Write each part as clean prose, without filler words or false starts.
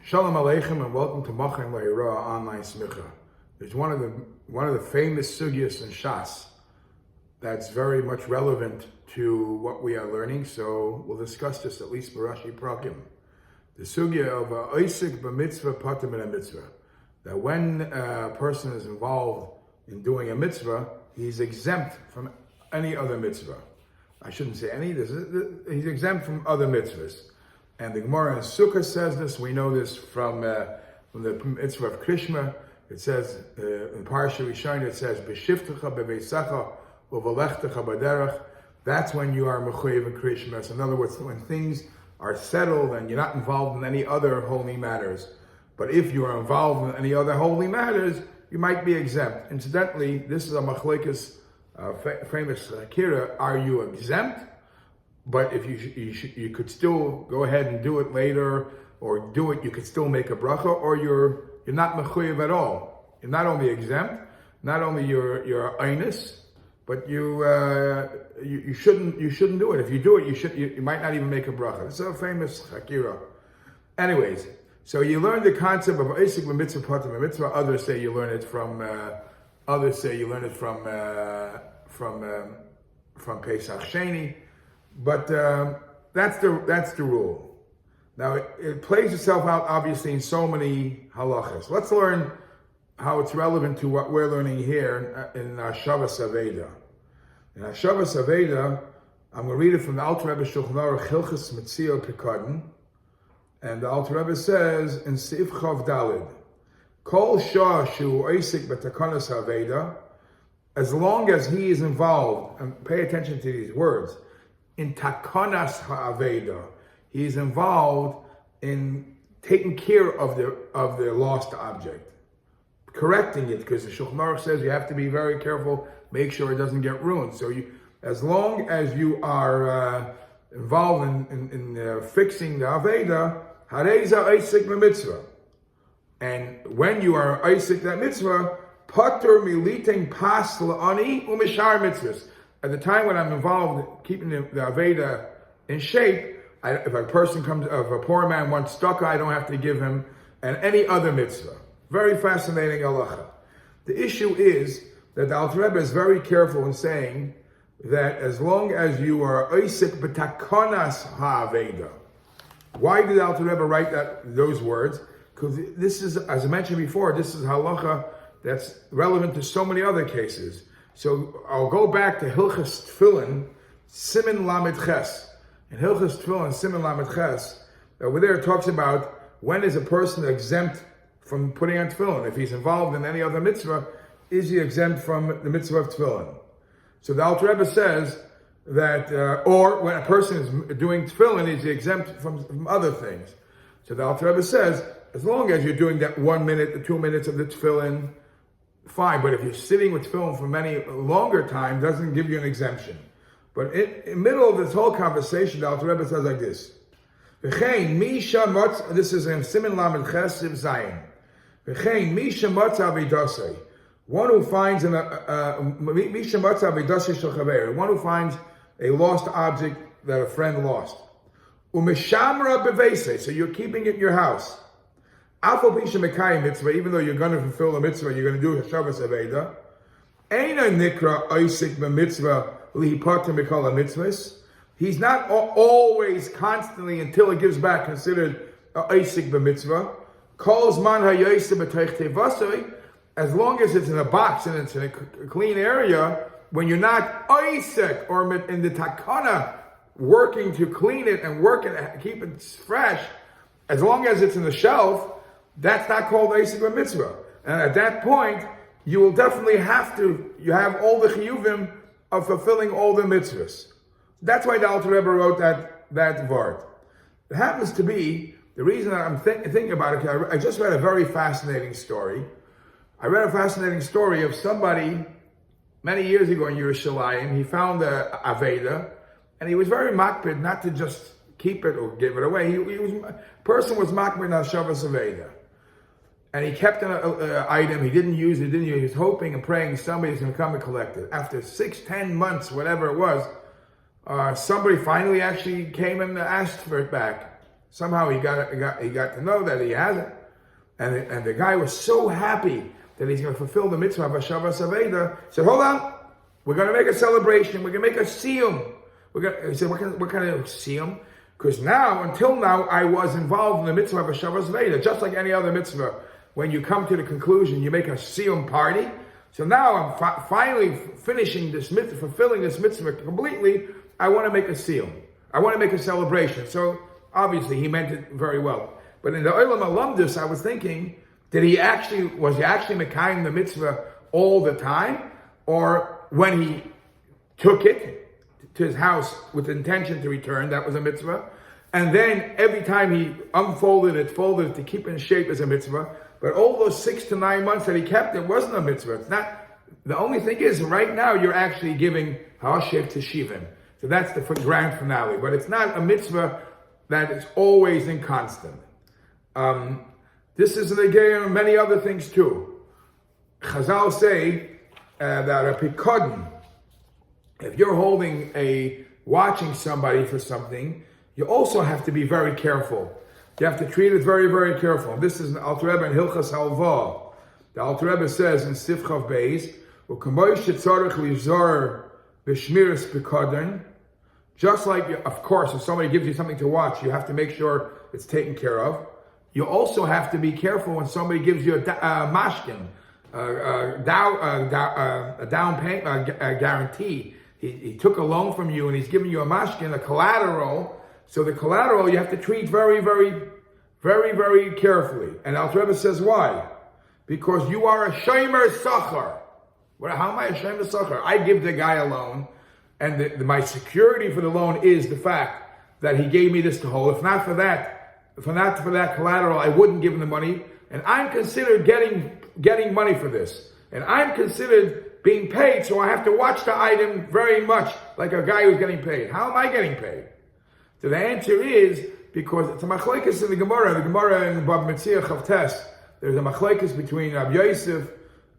Shalom Aleichem and welcome to Machem Le'ira online smicha. There's one of the famous sugyas in Shas that's very much relevant to what we are learning, so we'll discuss this at least b'Rashi Prakim. The sugya of Osek b'mitzva pטור מן mitzvah. That when a person is involved in doing a mitzvah, he's exempt from any other mitzvah. I shouldn't say any, he's exempt from other mitzvahs. And the Gemara in Sukkah says this. We know this from the mitzvah of Krishma. It says, in Parashat Rishon, it says, B'shiftecha b'veisecha u'v'lechtecha b'derech. That's when you are mechuyev in Krishma. So in other words, when things are settled and you're not involved in any other holy matters. But if you are involved in any other holy matters, you might be exempt. Incidentally, this is a machlekes, famous kira. Are you exempt? But if you could still go ahead and do it later, or do it, you could still make a bracha, or you're not mechuyev at all. You're not only exempt, not only you're einus, but you shouldn't do it. If you do it, you might not even make a bracha. It's a famous hakira. Anyways, so you learn the concept of Osek b'mitzvah pטור מן mitzvah. Others say you learn it from Pesach Sheni. But that's the rule. Now it plays itself out obviously in so many halachas. Let's learn how it's relevant to what we're learning here in Shavas Aveda. In Shavas Aveda, I'm going to read it from the Alter Rebbe Shulchan Aruch Hilchos Mitzvah Pekadon, and the Alter Rebbe says in Seif Chav Dalid, Kol Shah Shu Osek b'Takanos Aveda, as long as he is involved, and pay attention to these words, in takanas ha'aveda, he's involved in taking care of the lost object, correcting it, because the Shulchan Aruch says you have to be very careful, make sure it doesn't get ruined. So as long as you are involved in fixing the aveda, hareza Osek b'mitzvah, and when you are Osek that mitzvah, pטור militing pas la'ani u'mishar mitzvahs. At the time when I'm involved in keeping the Aveda in shape, if a poor man wants tzedakah, I don't have to give him any other mitzvah. Very fascinating halacha. The issue is that the Alter Rebbe is very careful in saying that as long as you are Osek b'takanas ha'aveda. Why did the Alter Rebbe write those words? Because this is, as I mentioned before, this is halacha that's relevant to so many other cases. So I'll go back to Hilchos Tefillin, Siman Lamed Ches. In Hilchos Tefillin, Siman Lamed Ches, over there it talks about when is a person exempt from putting on tefillin. If he's involved in any other mitzvah, is he exempt from the mitzvah of tefillin? So the Alter Rebbe says that, or when a person is doing tefillin, is he exempt from other things? So the Alter Rebbe says, as long as you're doing that 1 minute or 2 minutes of the tefillin, fine, but if you're sitting with tefillin for many longer time, doesn't give you an exemption. But in the middle of this whole conversation, the Alter Rebbe says like this. This is in Siman Lamed Ches Siv Zayin. One who finds one who finds a lost object that a friend lost. So you're keeping it in your house. Mitzvah, even though you're going to fulfill the mitzvah, you're going to do a Shavas Aveda. Eina nikra Osek b'mitzvah lihipatim mikol mitzvahs. He's not always, constantly, until it gives back, considered Osek b'mitzvah. Calls man hayoseh b'teich tevasoi. As long as it's in a box and it's in a clean area, when you're not Osek or in the takana, working to clean it and work it, keep it fresh, as long as it's in the shelf, that's not called Osek b'mitzvah. And at that point, you will definitely you have all the chiyuvim of fulfilling all the mitzvahs. That's why the Alter Rebbe wrote that vart. It happens to be, the reason that I'm thinking about it, I just read a very fascinating story. I read a fascinating story of somebody many years ago in Yerushalayim. He found a Aveda, and he was very makpid not to just keep it or give it away. Person was makpid on Shavas Aveda. And he kept an item, he didn't use it, he was hoping and praying somebody's going to come and collect it. After 6-10 months, whatever it was, somebody finally actually came and asked for it back. Somehow he got to know that he has it. And the guy was so happy that he's going to fulfill the mitzvah of Hashavas Aveda. He said, hold on, we're going to make a celebration. We're going to make a siyum. He said, what kind of siyum? Because until now, I was involved in the mitzvah of Hashavas Aveda, just like any other mitzvah. When you come to the conclusion, you make a siyum party. So now I'm finally finishing this mitzvah, fulfilling this mitzvah completely. I want to make a siyum. I want to make a celebration. So obviously he meant it very well. But in the Olam Alumdus, I was thinking, was he actually mekayim the mitzvah all the time? Or when he took it to his house with the intention to return, that was a mitzvah. And then every time he folded it to keep in shape as a mitzvah. But all those 6 to 9 months that he kept it wasn't a mitzvah. It's not. The only thing is, right now you're actually giving ha'ashev to shivim. So that's the grand finale. But it's not a mitzvah that is always in constant. This is again many other things too. Chazal say that a pikadon, if you're watching somebody for something, you also have to be very careful. You have to treat it very, very careful. This is Alter Rebbe in Hilchas Halva. The Alter Rebbe says in Sif Chav Beis, "U'kamoy shetzarich lizor b'shmiras pikadon." Just like, of course, if somebody gives you something to watch, you have to make sure it's taken care of. You also have to be careful when somebody gives you a mashkin, a down payment, a guarantee. He took a loan from you and he's giving you a mashkin, a collateral. So the collateral you have to treat very, very, very, very carefully. And Alter Rebbe says why? Because you are a shomer sachar. How am I a shomer sachar? I give the guy a loan, and my security for the loan is the fact that he gave me this to hold. If not for that collateral, I wouldn't give him the money. And I'm considered getting money for this. And I'm considered being paid, so I have to watch the item very much like a guy who's getting paid. How am I getting paid? So the answer is because it's a machlekes in the Gemara. The Gemara in Bמצוה Chavtes, there's a machlekes between Rabbi Yosef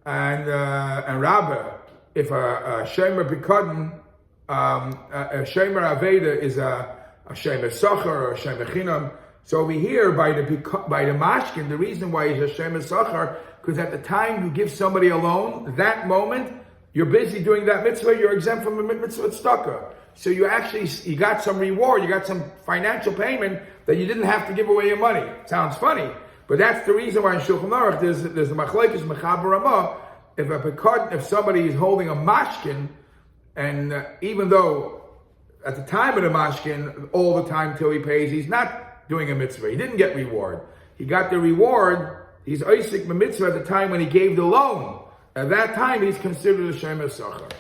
and Rabba. If a shomer pikadon, a shomer aveda is a shomer sachar or a shomer chinam. So over here by the mashkin, the reason why he's a shomer sachar, because at the time you give somebody a loan, that moment you're busy doing that mitzvah, you're exempt from the mitzvah tzedakah. So you got some reward, you got some financial payment that you didn't have to give away your money. Sounds funny, but that's the reason why in Shulchan Aruch there's a machlekes mechaber ramah. If somebody is holding a mashkin, and even though at the time of the mashkin, all the time till he pays, he's not doing a mitzvah. He didn't get reward. He got the reward. He's Isaac mitzvah at the time when he gave the loan. At that time, he's considered a shomer sachar.